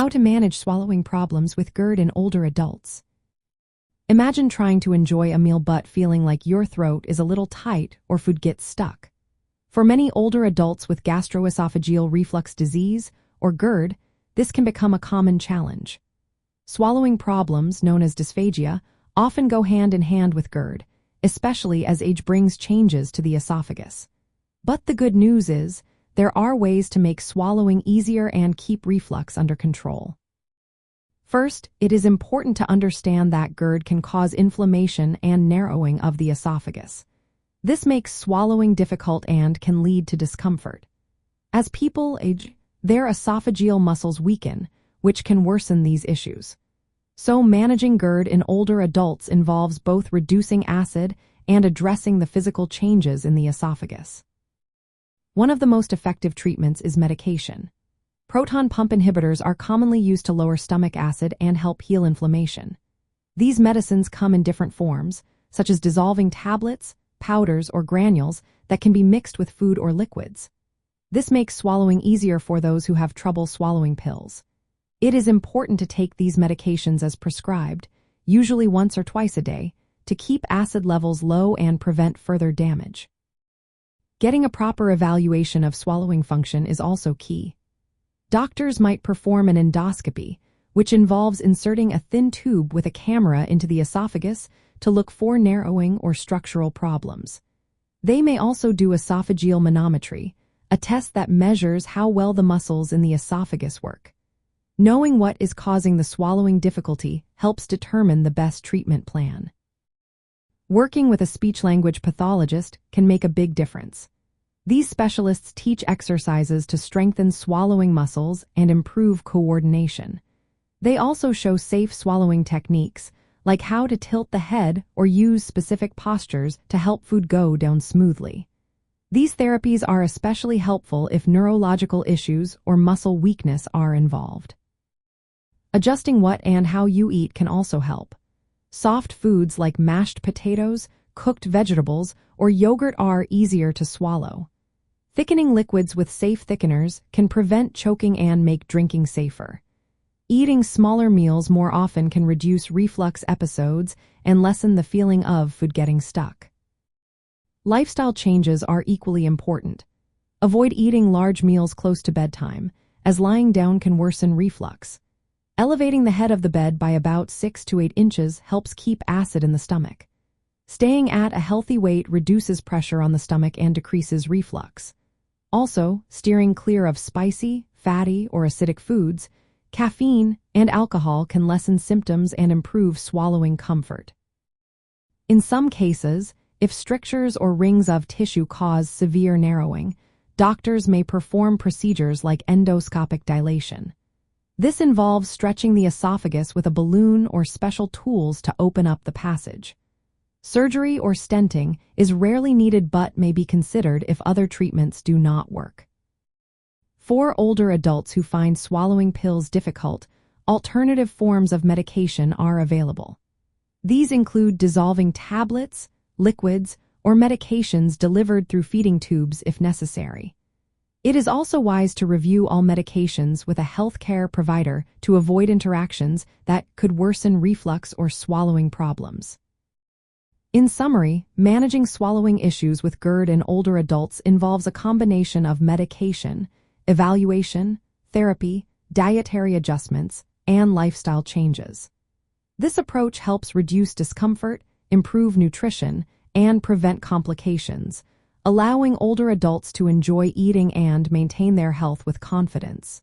How to manage swallowing problems with GERD in older adults. Imagine trying to enjoy a meal but feeling like your throat is a little tight or food gets stuck. For many older adults with gastroesophageal reflux disease, or GERD, this can become a common challenge. Swallowing problems, known as dysphagia, often go hand in hand with GERD, especially as age brings changes to the esophagus. But the good news is, there are ways to make swallowing easier and keep reflux under control. First, it is important to understand that GERD can cause inflammation and narrowing of the esophagus. This makes swallowing difficult and can lead to discomfort. As people age, their esophageal muscles weaken, which can worsen these issues. So managing GERD in older adults involves both reducing acid and addressing the physical changes in the esophagus. One of the most effective treatments is medication. Proton pump inhibitors are commonly used to lower stomach acid and help heal inflammation. These medicines come in different forms, such as dissolving tablets, powders, or granules that can be mixed with food or liquids. This makes swallowing easier for those who have trouble swallowing pills. It is important to take these medications as prescribed, usually once or twice a day, to keep acid levels low and prevent further damage. Getting a proper evaluation of swallowing function is also key. Doctors might perform an endoscopy, which involves inserting a thin tube with a camera into the esophagus to look for narrowing or structural problems. They may also do esophageal manometry, a test that measures how well the muscles in the esophagus work. Knowing what is causing the swallowing difficulty helps determine the best treatment plan. Working with a speech-language pathologist can make a big difference. These specialists teach exercises to strengthen swallowing muscles and improve coordination. They also show safe swallowing techniques, like how to tilt the head or use specific postures to help food go down smoothly. These therapies are especially helpful if neurological issues or muscle weakness are involved. Adjusting what and how you eat can also help. Soft foods like mashed potatoes, cooked vegetables, or yogurt are easier to swallow. Thickening liquids with safe thickeners can prevent choking and make drinking safer. Eating smaller meals more often can reduce reflux episodes and lessen the feeling of food getting stuck. Lifestyle changes are equally important. Avoid eating large meals close to bedtime, as lying down can worsen reflux. Elevating the head of the bed by about 6 to 8 inches helps keep acid in the stomach. Staying at a healthy weight reduces pressure on the stomach and decreases reflux. Also, steering clear of spicy, fatty, or acidic foods, caffeine, and alcohol can lessen symptoms and improve swallowing comfort. In some cases, if strictures or rings of tissue cause severe narrowing, doctors may perform procedures like endoscopic dilation. This involves stretching the esophagus with a balloon or special tools to open up the passage. Surgery or stenting is rarely needed but may be considered if other treatments do not work. For older adults who find swallowing pills difficult, alternative forms of medication are available. These include dissolving tablets, liquids, or medications delivered through feeding tubes if necessary. It is also wise to review all medications with a healthcare provider to avoid interactions that could worsen reflux or swallowing problems. In summary, managing swallowing issues with GERD in older adults involves a combination of medication, evaluation, therapy, dietary adjustments, and lifestyle changes. This approach helps reduce discomfort, improve nutrition, and prevent complications, allowing older adults to enjoy eating and maintain their health with confidence.